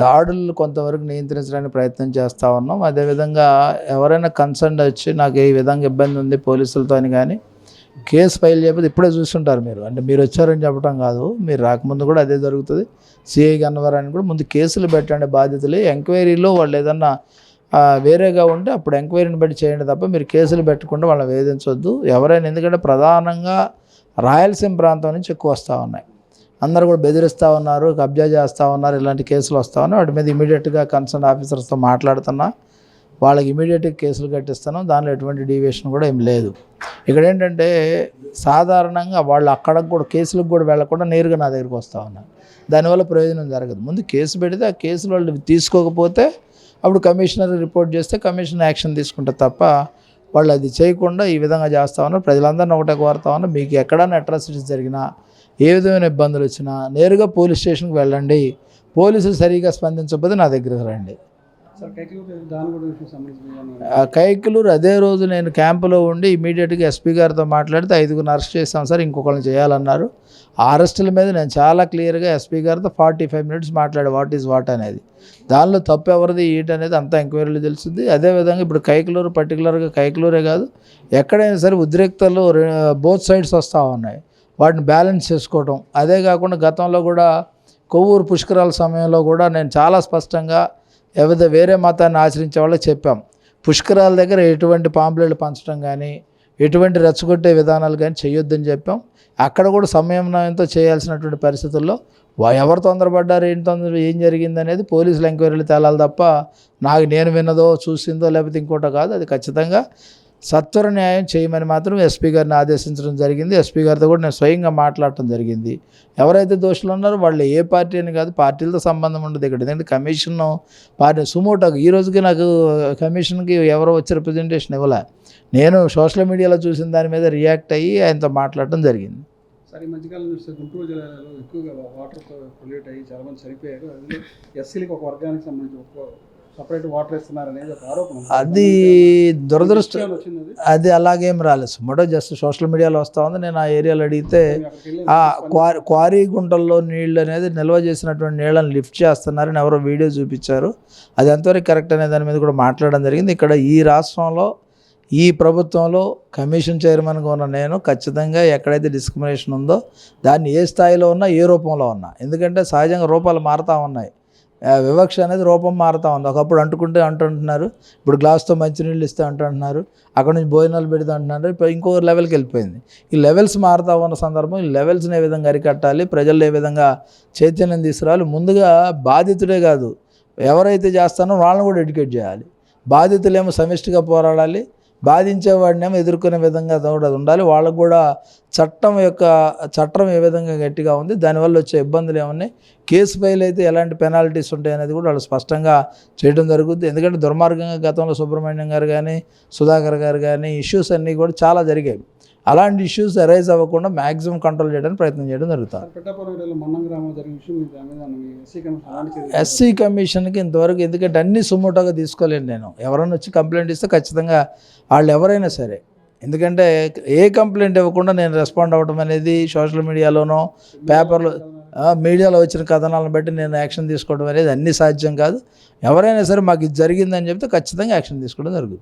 దాడులు కొంతవరకు నియంత్రించడానికి ప్రయత్నం చేస్తూ ఉన్నాం. అదేవిధంగా ఎవరైనా కన్సర్న్ వచ్చి నాకు ఈ విధంగా ఇబ్బంది ఉంది పోలీసులతో అని కానీ కేసు ఫైల్ చేయకపోతే ఇప్పుడే చూస్తుంటారు మీరు. అంటే మీరు వచ్చారని చెప్పడం కాదు, మీరు రాకముందు కూడా అదే జరుగుతుంది. సిఐ గన్నవరాన్ని కూడా ముందు కేసులు పెట్టండి బాధ్యతలు. ఎంక్వైరీలో వాళ్ళు ఏదన్నా వేరేగా ఉంటే అప్పుడు ఎంక్వైరీని బట్టి చేయండి తప్ప మీరు కేసులు పెట్టకుండా వాళ్ళని వేధించవద్దు ఎవరైనా. ఎందుకంటే ప్రధానంగా రాయలసీమ ప్రాంతం నుంచి ఎక్కువ వస్తూ ఉన్నాయి. అందరూ కూడా బెదిరిస్తూ ఉన్నారు, కబ్జా చేస్తూ ఉన్నారు, ఇలాంటి కేసులు వస్తూ ఉన్నాయి. వాటి మీద ఇమీడియట్గా కన్సర్న్ ఆఫీసర్స్తో మాట్లాడుతున్నా, వాళ్ళకి ఇమీడియట్గా కేసులు కట్టిస్తాను. దానిలో ఎటువంటి డీవియేషన్ కూడా ఏం లేదు. ఇక్కడ ఏంటంటే సాధారణంగా వాళ్ళు అక్కడికి కూడా కేసులకు కూడా వెళ్ళకుండా నేరుగా నా దగ్గరికి వస్తూ ఉన్నారు. దానివల్ల ప్రయోజనం జరగదు. ముందు కేసు పెడితే ఆ కేసులు వాళ్ళు తీసుకోకపోతే అప్పుడు కమిషనర్ రిపోర్ట్ చేస్తే కమిషనర్ యాక్షన్ తీసుకుంటే తప్ప వాళ్ళు అది చేయకుండా ఈ విధంగా చేస్తూ ఉన్నారు. ప్రజలందరినీ ఒకటే కోరుతా ఉన్నారు, మీకు ఎక్కడైనా అట్రాసిటీస్ జరిగినా ఏ విధమైన ఇబ్బందులు వచ్చినా నేరుగా పోలీస్ స్టేషన్కి వెళ్ళండి. పోలీసులు సరిగా స్పందించకపోతే నా దగ్గరకు రండి. కైకలూరు అదే రోజు నేను క్యాంపులో ఉండి ఇమీడియట్గా ఎస్పీ గారితో మాట్లాడితే 5గురిని అరెస్ట్ చేస్తాం సార్, ఇంకొకరిని చేయాలన్నారు. ఆ అరెస్టుల మీద నేను చాలా క్లియర్గా ఎస్పీ గారితో 45 minutes మాట్లాడే వాట్ ఈజ్ వాట్ అనేది. దానిలో తప్పు ఎవరిది ఏంటి అనేది అంతా ఎంక్వైరీలు తెలుస్తుంది. అదేవిధంగా ఇప్పుడు కైకలూరు పర్టికులర్గా కైకలూరే కాదు, ఎక్కడైనా సరే ఉద్రిక్తలు బోత్ సైడ్స్ వస్తూ ఉన్నాయి. వాటిని బ్యాలెన్స్ చేసుకోవటం. అదే కాకుండా గతంలో కూడా కొవ్వూరు పుష్కరాల సమయంలో కూడా నేను చాలా స్పష్టంగా వేరే మతాన్ని ఆచరించే వాళ్ళకి చెప్పాం, పుష్కరాల దగ్గర ఎటువంటి పాంప్లెట్లు పంచడం కానీ ఎటువంటి రెచ్చగొట్టే విధానాలు కానీ చేయొద్దని చెప్పాం. అక్కడ కూడా సమన్వయంతో చేయాల్సినటువంటి పరిస్థితుల్లో ఎవరు తొందరపడ్డారు, ఏం జరిగింది అనేది పోలీసులు ఎంక్వైరీలు తేలాలి తప్ప నేను విన్నదో చూసిందో లేకపోతే ఇంకోటో కాదు. అది ఖచ్చితంగా సత్వర న్యాయం చేయమని మాత్రం ఎస్పీ గారిని ఆదేశించడం జరిగింది. ఎస్పీ గారితో కూడా నేను స్వయంగా మాట్లాడటం జరిగింది. ఎవరైతే దోషులు ఉన్నారో వాళ్ళు ఏ పార్టీ అని కాదు, పార్టీలతో సంబంధం ఉండదు ఇక్కడ. ఎందుకంటే కమిషన్ పార్టీ సుమోటోకి ఈ రోజుకి నాకు కమిషన్కి ఎవరో వచ్చి రిప్రజెంటేషన్ ఇవ్వలే. నేను సోషల్ మీడియాలో చూసిన దాని మీద రియాక్ట్ అయ్యి ఆయనతో మాట్లాడటం జరిగింది. సార్, ఈ మధ్యకాలం చూస్తే గుంటూరు జిల్లాలో ఎక్కువగా వాటర్తో పొల్యూట్ అయ్యి చాలామంది చనిపోయారు. అందులో ఎస్సీలకు ఒక వర్గానికి సంబంధించి సపరేట్ వాటర్ ఇస్తున్నారు అనేది ఒక ఆరోపణ. అది దురదృష్టం. అది అలాగేం రాలేదు. సుమోటో జస్ట్ సోషల్ మీడియాలో వస్తూ ఉంది. నేను ఆ ఏరియాలో అడిగితే క్వారీ గుంటల్లో నీళ్ళు అనేది నిల్వ చేసినటువంటి నీళ్ళని లిఫ్ట్ చేస్తున్నారని ఎవరో వీడియో చూపించారు. అది ఎంతవరకు కరెక్ట్ అనే దాని మీద కూడా మాట్లాడడం జరిగింది. ఇక్కడ ఈ రాష్ట్రంలో ఈ ప్రభుత్వంలో కమిషన్ చైర్మన్గా ఉన్న నేను ఖచ్చితంగా ఎక్కడైతే డిస్క్రిమినేషన్ ఉందో దాన్ని ఏ స్థాయిలో ఉన్నా ఏ రూపంలో ఉన్నా, ఎందుకంటే సహజంగా రూపాలు మారుతూ ఉన్నాయి, వివక్ష అనేది రూపం మారుతూ ఉంది. ఒకప్పుడు అంటుంటున్నారు, ఇప్పుడు గ్లాస్తో మంచినీళ్ళు ఇస్తే అంటున్నారు, అక్కడ నుంచి భోజనాలు పెడితే అంటున్నారు, ఇప్పుడు ఇంకో లెవెల్కి వెళ్ళిపోయింది. ఈ లెవెల్స్ మారుతూ ఉన్న సందర్భం ఈ లెవెల్స్ని ఏ విధంగా అరికట్టాలి, ప్రజల్లో ఏ విధంగా చైతన్యం తీసుకురావాలి. ముందుగా బాధితుడే కాదు, ఎవరైతే చేస్తానో వాళ్ళని కూడా ఎడ్యుకేట్ చేయాలి. బాధితులేమో సమిష్టిగా పోరాడాలి, బాధించేవాడినేమో ఎదుర్కొనే విధంగా ఉండాలి. వాళ్ళకు కూడా చట్టం ఏ విధంగా గట్టిగా ఉంది, దానివల్ల వచ్చే ఇబ్బందులు ఏమన్నాయి, కేసు ఫైల్ అయితే ఎలాంటి పెనాల్టీస్ ఉంటాయి అనేది కూడా వాళ్ళు స్పష్టంగా చేయడం జరుగుతుంది. ఎందుకంటే దుర్మార్గంగా గతంలో సుబ్రహ్మణ్యం గారు కానీ సుధాకర్ గారు కానీ ఇష్యూస్ అన్నీ కూడా చాలా జరిగాయి. అలాంటి ఇష్యూస్ అరైజ్ అవ్వకుండా మ్యాక్సిమం కంట్రోల్ చేయడానికి ప్రయత్నం చేయడం జరుగుతుంది. ఎస్సీ కమిషన్కి ఇంతవరకు ఎందుకంటే అన్ని సుమోటోగా తీసుకోలేను నేను. ఎవరైనా వచ్చి కంప్లైంట్ ఇస్తే ఖచ్చితంగా వాళ్ళు ఎవరైనా సరే, ఎందుకంటే ఏ కంప్లైంట్ ఇవ్వకుండా నేను రెస్పాండ్ అవ్వడం అనేది సోషల్ మీడియాలోనో పేపర్లో మీడియాలో వచ్చిన కథనాలను బట్టి నేను యాక్షన్ తీసుకోవడం అనేది అన్నీ సాధ్యం కాదు. ఎవరైనా సరే మాకు ఇది జరిగిందని చెప్తే ఖచ్చితంగా యాక్షన్ తీసుకోవడం జరుగుతుంది.